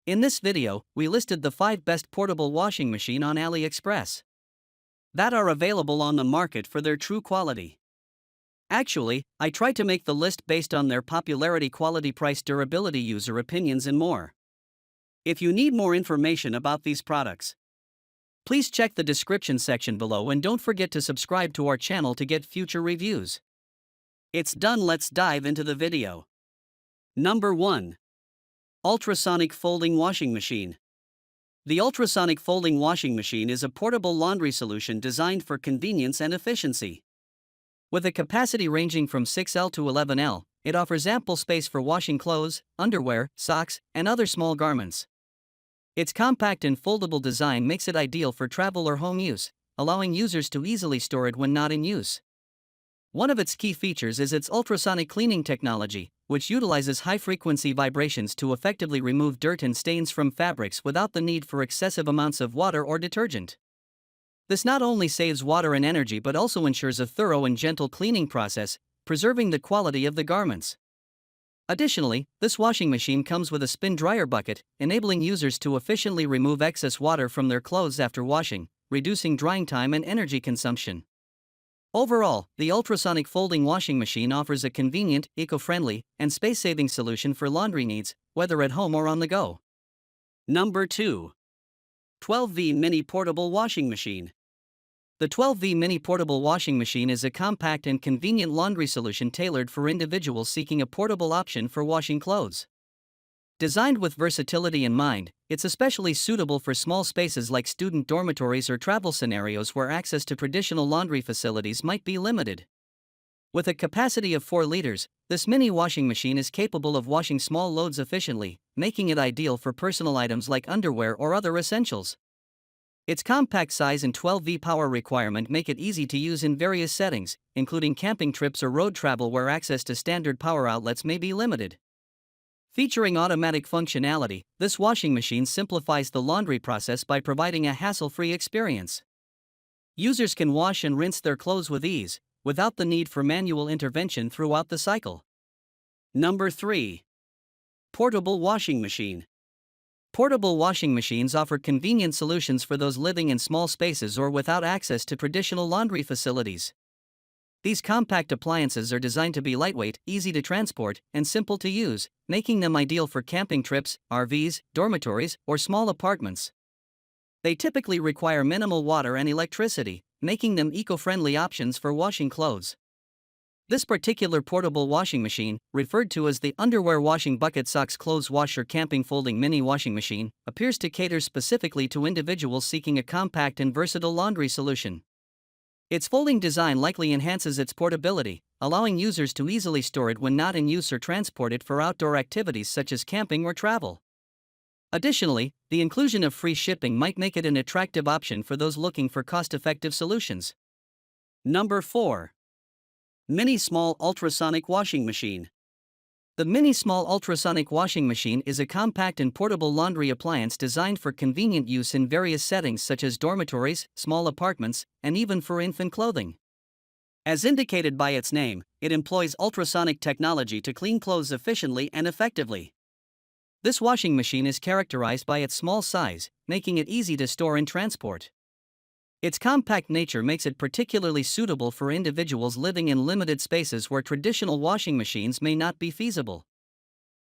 In this video, we listed the 5 best portable washing machine on Aliexpress that are available on the market for their true quality. Actually, I tried to make the list based on their popularity, quality, price, durability, user opinions, and more. If you need more information about these products, please check the description section below and don't forget to subscribe to our channel to get future reviews. It's done, let's dive into the video. Number 1. Ultrasonic Folding Washing Machine. The Ultrasonic Folding Washing Machine is a portable laundry solution designed for convenience and efficiency. With a capacity ranging from 6L to 11L, it offers ample space for washing clothes, underwear, socks, and other small garments. Its compact and foldable design makes it ideal for travel or home use, allowing users to easily store it when not in use. One of its key features is its ultrasonic cleaning technology, which utilizes high-frequency vibrations to effectively remove dirt and stains from fabrics without the need for excessive amounts of water or detergent. This not only saves water and energy but also ensures a thorough and gentle cleaning process, preserving the quality of the garments. Additionally, this washing machine comes with a spin dryer bucket, enabling users to efficiently remove excess water from their clothes after washing, reducing drying time and energy consumption. Overall, the Ultrasonic Folding Washing Machine offers a convenient, eco-friendly, and space-saving solution for laundry needs, whether at home or on the go. Number 2. 12V Mini Portable Washing Machine. The 12V Mini Portable Washing Machine is a compact and convenient laundry solution tailored for individuals seeking a portable option for washing clothes. Designed with versatility in mind, it's especially suitable for small spaces like student dormitories or travel scenarios where access to traditional laundry facilities might be limited. With a capacity of 4 liters, this mini washing machine is capable of washing small loads efficiently, making it ideal for personal items like underwear or other essentials. Its compact size and 12V power requirement make it easy to use in various settings, including camping trips or road travel where access to standard power outlets may be limited. Featuring automatic functionality, this washing machine simplifies the laundry process by providing a hassle-free experience. Users can wash and rinse their clothes with ease, without the need for manual intervention throughout the cycle. Number 3. Portable Washing Machine. Portable washing machines offer convenient solutions for those living in small spaces or without access to traditional laundry facilities. These compact appliances are designed to be lightweight, easy to transport, and simple to use, making them ideal for camping trips, RVs, dormitories, or small apartments. They typically require minimal water and electricity, making them eco-friendly options for washing clothes. This particular portable washing machine, referred to as the Underwear Washing Bucket Socks Clothes Washer Camping Folding Mini Washing Machine, appears to cater specifically to individuals seeking a compact and versatile laundry solution. Its folding design likely enhances its portability, allowing users to easily store it when not in use or transport it for outdoor activities such as camping or travel. Additionally, the inclusion of free shipping might make it an attractive option for those looking for cost-effective solutions. Number 4. Mini Small Ultrasonic Washing Machine. The Mini Small Ultrasonic Washing Machine is a compact and portable laundry appliance designed for convenient use in various settings such as dormitories, small apartments, and even for infant clothing. As indicated by its name, it employs ultrasonic technology to clean clothes efficiently and effectively. This washing machine is characterized by its small size, making it easy to store and transport. Its compact nature makes it particularly suitable for individuals living in limited spaces where traditional washing machines may not be feasible.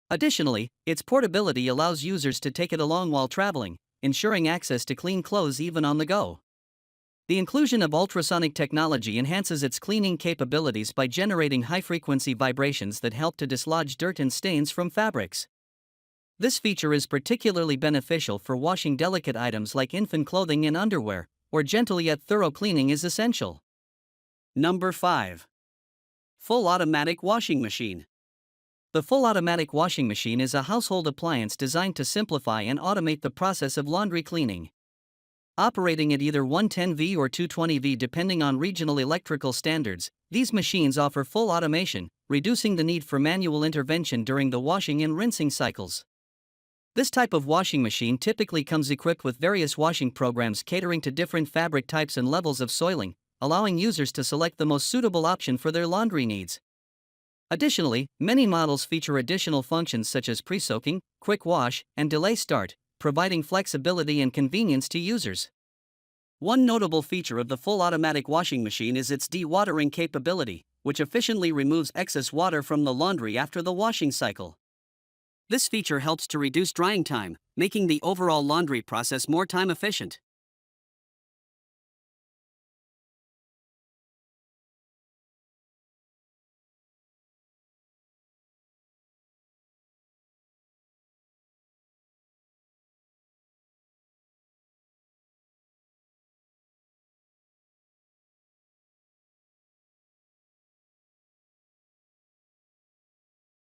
Additionally, its portability allows users to take it along while traveling, ensuring access to clean clothes even on the go. The inclusion of ultrasonic technology enhances its cleaning capabilities by generating high-frequency vibrations that help to dislodge dirt and stains from fabrics. This feature is particularly beneficial for washing delicate items like infant clothing and underwear, where gentle yet thorough cleaning is essential. Number 5. Full Automatic Washing Machine. The Full Automatic Washing Machine is a household appliance designed to simplify and automate the process of laundry cleaning. Operating at either 110V or 220V depending on regional electrical standards, these machines offer full automation, reducing the need for manual intervention during the washing and rinsing cycles. This type of washing machine typically comes equipped with various washing programs catering to different fabric types and levels of soiling, allowing users to select the most suitable option for their laundry needs. Additionally, many models feature additional functions such as pre-soaking, quick wash, and delay start, providing flexibility and convenience to users. One notable feature of the full automatic washing machine is its dewatering capability, which efficiently removes excess water from the laundry after the washing cycle. This feature helps to reduce drying time, making the overall laundry process more time efficient.